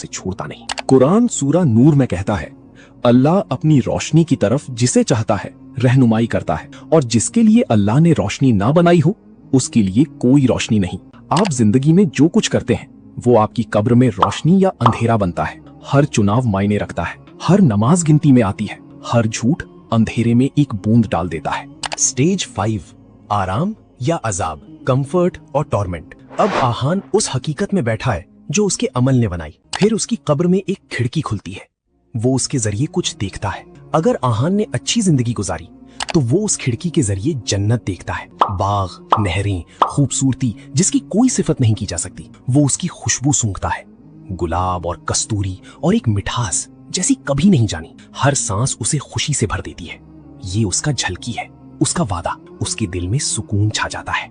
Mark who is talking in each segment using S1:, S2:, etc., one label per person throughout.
S1: से छोड़ता नहीं। कुरान सूरा नूर में कहता है, अल्लाह अपनी रोशनी की तरफ जिसे चाहता है रहनुमाई करता है, और जिसके लिए अल्लाह ने रोशनी ना बनाई हो उसके लिए कोई रोशनी नहीं। आप जिंदगी में जो कुछ करते हैं वो आपकी कब्र में रोशनी या अंधेरा बनता है। हर चुनाव मायने रखता है, हर नमाज गिनती में आती है, हर झूठ अंधेरे में एक बूंद डाल देता है।
S2: स्टेज 5, आराम या अजाब, कंफर्ट और टॉर्मेंट। अब आहान उस हकीकत में बैठा है जो उसके अमल ने बनाई। फिर उसकी कब्र में एक खिड़की खुलती है, वो उसके जरिए कुछ देखता है। अगर आहान ने अच्छी जिंदगी गुजारी तो वो उस खिड़की के जरिए जन्नत देखता है, बाग, नहरें, खूबसूरती जिसकी कोई सिफत नहीं की जा सकती। वो उसकी खुशबू सूंघता है, गुलाब और कस्तूरी और एक मिठास जैसी कभी नहीं जानी। हर सांस उसे खुशी से भर देती है। ये उसका झलकी है, उसका वादा। उसके दिल में सुकून छा जाता है।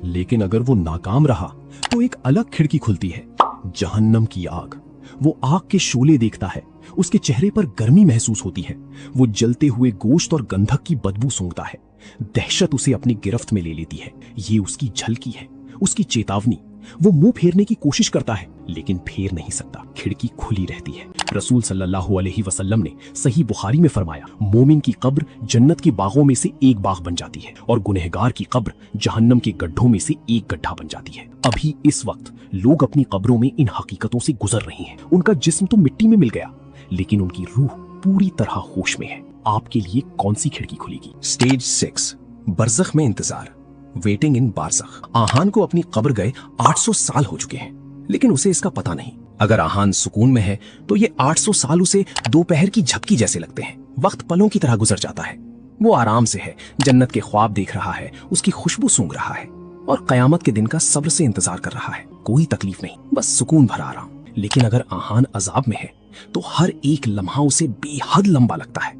S1: लेकिन अगर वो नाकाम रहा तो एक अलग खिड़की खुलती है, जहन्नम की आग। वो आग के शोले देखता है, उसके चेहरे पर गर्मी महसूस होती है। वो जलते हुए गोश्त और गंधक की बदबू सूंघता है। दहशत उसे अपनी गिरफ्त में ले लेती है। ये उसकी झलकी है, उसकी चेतावनी। वो मुंह फेरने की कोशिश करता है लेकिन फेर नहीं सकता, खिड़की खुली रहती है। रसूल सल्लल्लाहु अलैहि वसल्लम ने सही बुखारी में फरमाया, मोमिन की कब्र जन्नत के बागों में से एक बाग बन जाती है और गुनहगार की कब्र जहन्नम के गड्ढों में से एक गड्ढा बन जाती है। अभी इस वक्त लोग अपनी कब्रों में इन हकीकतों से गुजर रही हैं। उनका जिस्म तो मिट्टी में मिल गया लेकिन उनकी रूह पूरी तरह होश में है। आपके लिए कौन सी खिड़की खुलेगी?
S2: स्टेज 6, बरज़ख में इंतजार, वेटिंग इन बारज़ख। आहान को अपनी कब्र गए 800 साल हो चुके हैं लेकिन उसे इसका पता नहीं। अगर आहान सुकून में है तो ये 800 साल उसे दोपहर की झपकी जैसे लगते हैं। वक्त पलों की तरह गुजर जाता है। वो आराम से है, जन्नत के ख्वाब देख रहा है, उसकी खुशबू सूंघ रहा है और कयामत के दिन का सब्र से इंतजार कर रहा है। कोई तकलीफ नहीं, बस सुकून भरा आराम। लेकिन अगर आहान अजाब में है तो हर एक लम्हा उसे बेहद लंबा लगता है।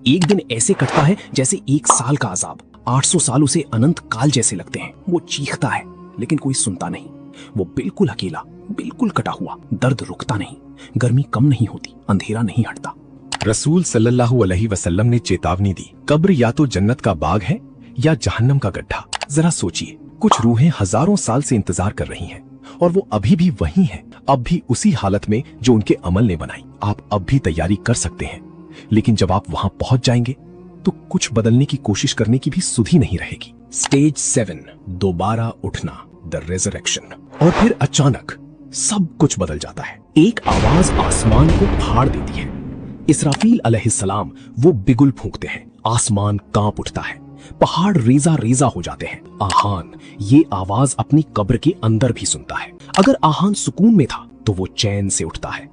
S2: एक दिन ऐसे कटता है जैसे 1 साल का अजाब। 800 साल उसे अनंत काल जैसे लगते हैं। वो चीखता है लेकिन कोई सुनता नहीं। वो बिल्कुल अकेला, बिल्कुल कटा हुआ। दर्द रुकता नहीं, गर्मी कम नहीं होती, अंधेरा नहीं हटता।
S1: रसूल सल्लल्लाहु अलैहि वसल्लम ने चेतावनी दी, कब्र या तो जन्नत का बाग है या जहन्नम का गड्ढा। जरा सोचिए, कुछ रूहें हजारों साल से इंतजार कर रही हैं और वो अभी भी वही हैं, अब भी उसी हालत में जो उनके अमल ने बनाई। आप अब भी तैयारी कर सकते हैं लेकिन जब आप वहां पहुंच जाएंगे तो कुछ बदलने की कोशिश करने की भी सुधि नहीं रहेगी।
S2: स्टेज 7, दोबारा उठना, द रेजरेक्शन।
S1: और फिर अचानक सब कुछ बदल जाता है। एक आवाज आसमान को फाड़ देती है। इसराफील अलैहिस्सलाम वो बिगुल फूंकते हैं, आसमान कांप उठता है, पहाड़ रेजा रेजा हो जाते हैं। आहान ये आवाज अपनी कब्र के अंदर भी सुनता है। अगर आहान सुकून में था तो वो चैन से उठता है।